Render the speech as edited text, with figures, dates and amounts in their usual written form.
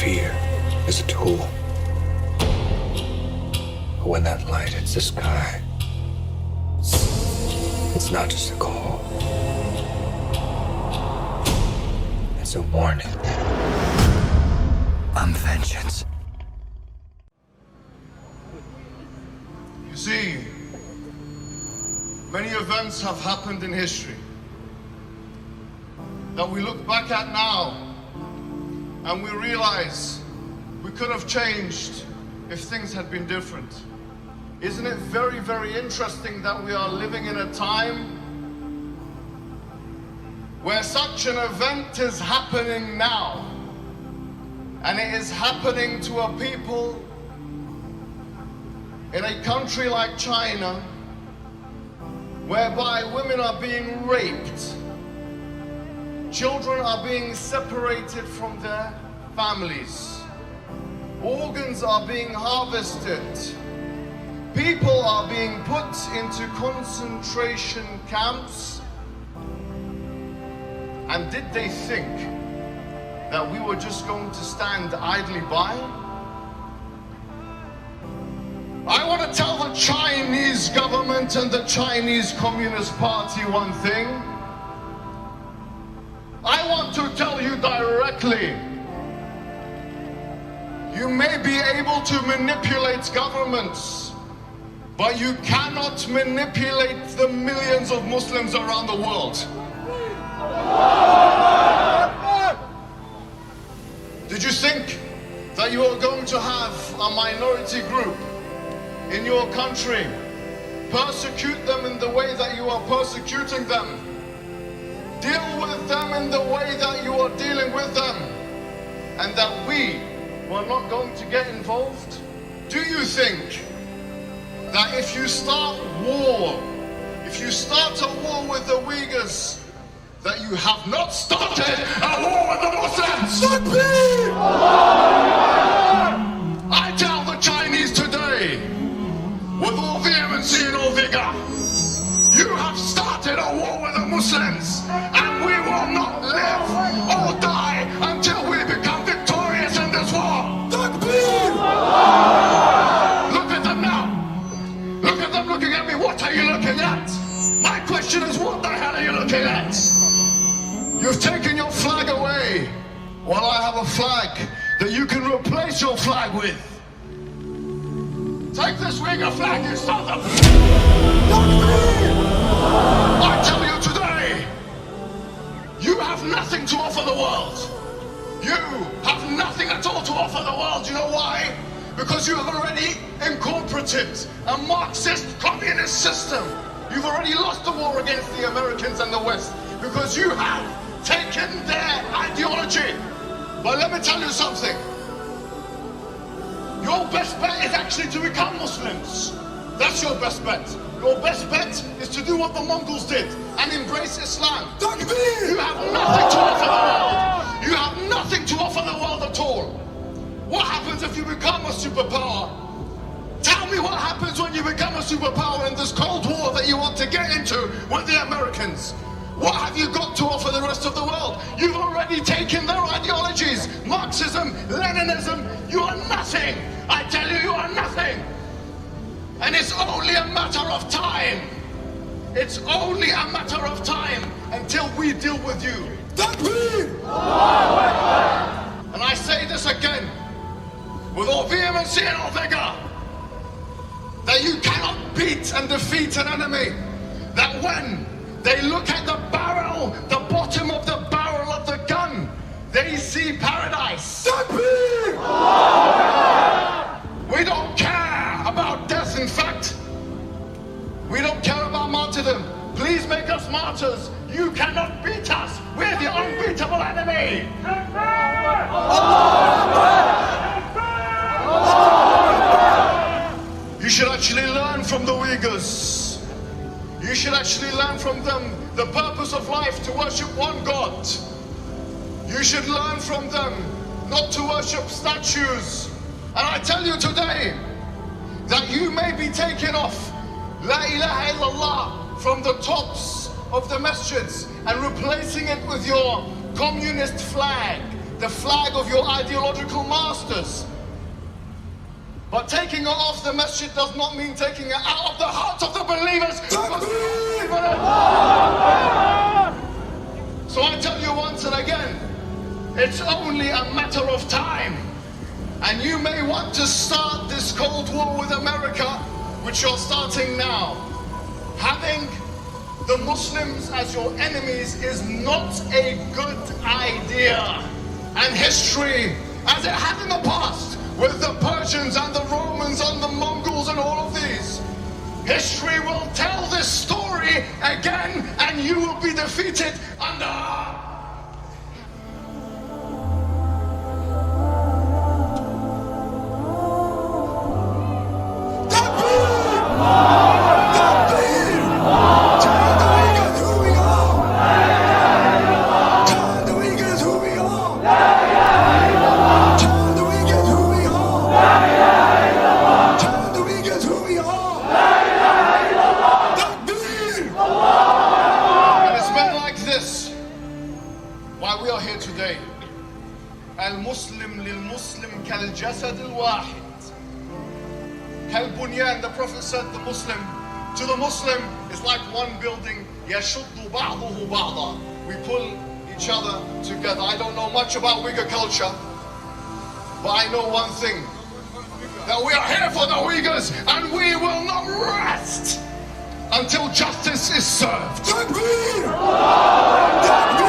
fear is a tool. But when that light hits the sky, it's not just a call. It's a warning. I'm vengeance. You see, many events have happened in history that we look back at now and we realize we could have changed if things had been different. Isn't it very, very interesting that we are living in a time where such an event is happening now, and it is happening to a people in a country like China, whereby women are being raped, children are being separated from their families, organs are being harvested, people are being put into concentration camps. And did they think that we were just going to stand idly by? I want to tell the Chinese government and the Chinese Communist Party one thing. I want to tell you directly, you may be able to manipulate governments, but you cannot manipulate the millions of Muslims around the world. Did you think that you are going to have a minority group in your country persecute them in the way that you are persecuting them, deal with them in the way that you are dealing with them, and that we were not going to get involved? Do you think that if you start war, if you start a war with the Uyghurs, that you have not started a war with the Muslims? I tell the Chinese today, with all vehemency and all vigor, you have started a war with the Muslims, and we will not live or die until we become victorious in this war. Look at them now. Look at them looking at me. What are you looking at? My question is, what the hell are you looking at? You've taken your flag away, while I have a flag that you can replace your flag with. Take this Uyghur flag, you son of... I tell you today, you have nothing to offer the world. You have nothing at all to offer the world. You know why? Because you have already incorporated a Marxist communist system. You've already lost the war against the Americans and the West, because you have taken their ideology. But let me tell you something. Your best bet is actually to become Muslims. That's your best bet. Your best bet is to do what the Mongols did and embrace Islam. You have nothing to offer the world. You have nothing to offer the world at all. What happens if you become a superpower? Tell me what happens when you become a superpower in this Cold War that you want to get into with the Americans. What have you got to offer the rest of the world? You've already taken their ideologies. Marxism, Leninism, you are nothing. I tell you, you are nothing. And it's only a matter of time. It's only a matter of time until we deal with you. And I say this again, with all vehemency and all vigor, that you cannot beat and defeat an enemy. That when they look at the barrel, the bottom of the barrel of the gun, they see paradise. We don't care about death, in fact. We don't care about martyrdom. Please make us martyrs. You cannot beat us. We're the unbeatable enemy. You should actually learn from the Uyghurs. You should actually learn from them the purpose of life, to worship one God. You should learn from them not to worship statues. And I tell you today that you may be taken off La ilaha illallah from the tops of the masjids and replacing it with your communist flag the flag of your ideological masters. But taking it off the masjid does not mean taking it out of the hearts of the believers. So I tell you once and again, it's only a matter of time. And you may want to start this Cold War with America, which you're starting now. Having the Muslims as your enemies is not a good idea. And history, as it had in the past, with the Persians and the Romans and the Mongols and all of these, history will tell this story again, and you will be defeated under... الجسد الواحد كالبنيان. The Prophet said the Muslim to the Muslim is like one building. يشد بعضه بعضا. We pull each other together. I don't know much about Uyghur culture, but I know one thing, that we are here for the Uyghurs and we will not rest until justice is served. Takbir! Takbir!